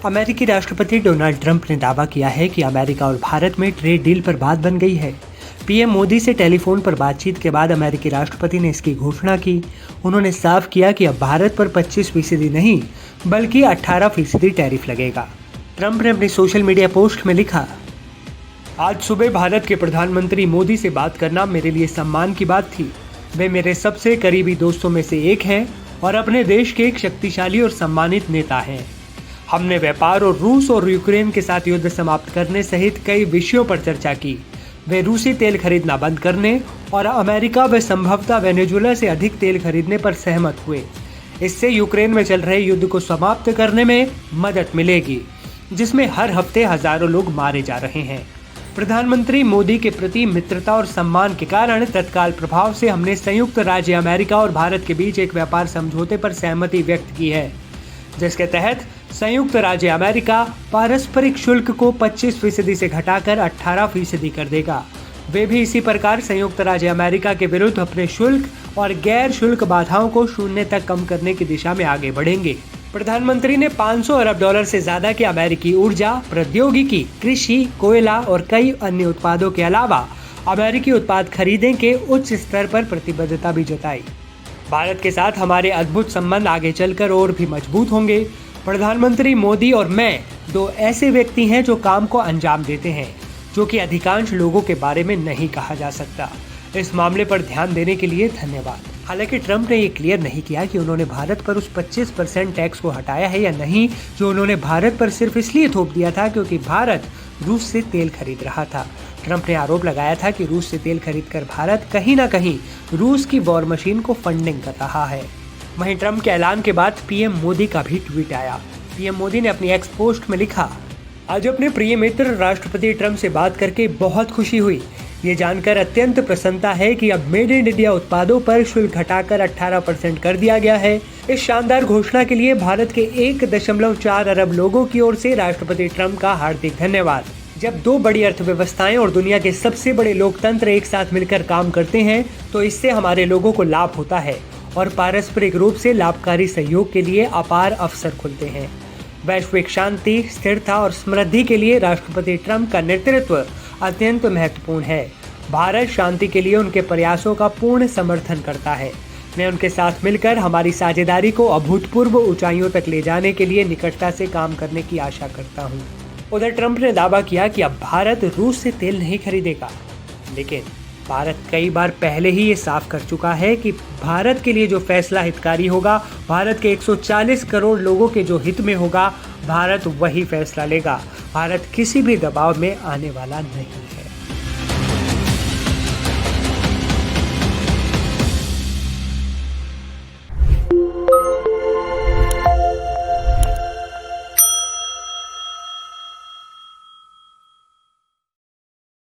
अमेरिकी राष्ट्रपति Donald Trump ने दावा किया है कि अमेरिका और भारत में ट्रेड डील पर बात बन गई है। पीएम मोदी से टेलीफोन पर बातचीत के बाद अमेरिकी राष्ट्रपति ने इसकी घोषणा की। उन्होंने साफ किया कि अब भारत पर 25% नहीं बल्कि 18% टैरिफ लगेगा। ट्रंप ने अपनी सोशल मीडिया पोस्ट में लिखा, आज सुबह भारत के प्रधानमंत्री मोदी से बात करना मेरे लिए सम्मान की बात थी। वे मेरे सबसे करीबी दोस्तों में से एक हैं और अपने देश के एक शक्तिशाली और सम्मानित नेता हैं। हमने व्यापार और रूस और यूक्रेन के साथ युद्ध समाप्त करने सहित कई विषयों पर चर्चा की। वे रूसी तेल खरीदना बंद करने और अमेरिका व संभवतः वेनेजुएला से अधिक तेल खरीदने पर सहमत हुए। इससे यूक्रेन में चल रहे युद्ध को समाप्त करने में मदद मिलेगी, जिसमें हर हफ्ते हजारों लोग मारे जा रहे हैं। प्रधानमंत्री मोदी के प्रति मित्रता और सम्मान के कारण तत्काल प्रभाव से हमने संयुक्त राज्य अमेरिका और भारत के बीच एक व्यापार समझौते पर सहमति व्यक्त की है, जिसके तहत संयुक्त राज्य अमेरिका पारस्परिक शुल्क को 25% से घटाकर 18% कर देगा। वे भी इसी प्रकार संयुक्त राज्य अमेरिका के विरुद्ध अपने शुल्क और गैर शुल्क बाधाओं को 0 तक कम करने की दिशा में आगे बढ़ेंगे। प्रधानमंत्री ने $500 अरब से ज्यादा के अमेरिकी ऊर्जा, प्रौद्योगिकी, कृषि, कोयला और कई अन्य उत्पादों के अलावा अमेरिकी उत्पाद खरीदने के उच्च स्तर पर प्रतिबद्धता भी जताई। भारत के साथ हमारे अद्भुत संबंध आगे चलकर और भी मजबूत होंगे। प्रधानमंत्री मोदी और मैं दो ऐसे व्यक्ति हैं जो काम को अंजाम देते हैं, जो कि अधिकांश लोगों के बारे में नहीं कहा जा सकता। इस मामले पर ध्यान देने के लिए धन्यवाद। हालांकि ट्रंप ने ये क्लियर नहीं किया कि उन्होंने भारत पर उस 25% टैक्स को हटाया है या नहीं, जो उन्होंने भारत पर सिर्फ इसलिए थोप दिया था क्योंकि भारत रूस से तेल खरीद रहा था। ट्रंप ने आरोप लगाया था कि रूस से तेल खरीदकर भारत कहीं ना कहीं रूस की वॉर मशीन को फंडिंग कर रहा है। वहीं ट्रंप के ऐलान के बाद पीएम मोदी का भी ट्वीट आया। पीएम मोदी ने अपनी एक्स पोस्ट में लिखा, आज अपने प्रिय मित्र राष्ट्रपति ट्रंप से बात करके बहुत खुशी हुई। ये जानकर अत्यंत प्रसन्नता है कि अब मेड इन इंडिया उत्पादों पर शुल्क घटाकर 18% कर दिया गया है। इस शानदार घोषणा के लिए भारत के 1.4 अरब लोगों की ओर से राष्ट्रपति ट्रंप का हार्दिक धन्यवाद। जब दो बड़ी अर्थव्यवस्थाएं और दुनिया के सबसे बड़े लोकतंत्र एक साथ मिलकर काम करते हैं तो इससे हमारे लोगों को लाभ होता है और पारस्परिक रूप से लाभकारी सहयोग के लिए अपार अवसर खुलते हैं। वैश्विक शांति, स्थिरता और समृद्धि के लिए राष्ट्रपति ट्रंप का नेतृत्व अत्यंत महत्वपूर्ण है। भारत शांति के लिए उनके प्रयासों का पूर्ण समर्थन करता है। मैं उनके साथ मिलकर हमारी साझेदारी को अभूतपूर्व ऊंचाइयों तक ले जाने के लिए निकटता से काम करने की आशा करता हूं। उधर ट्रंप ने दावा किया कि अब भारत रूस से तेल नहीं खरीदेगा, लेकिन भारत कई बार पहले ही ये साफ कर चुका है कि भारत के लिए जो फैसला हितकारी होगा, भारत के 140 करोड़ लोगों के जो हित में होगा, भारत वही फैसला लेगा। भारत किसी भी दबाव में आने वाला नहीं है।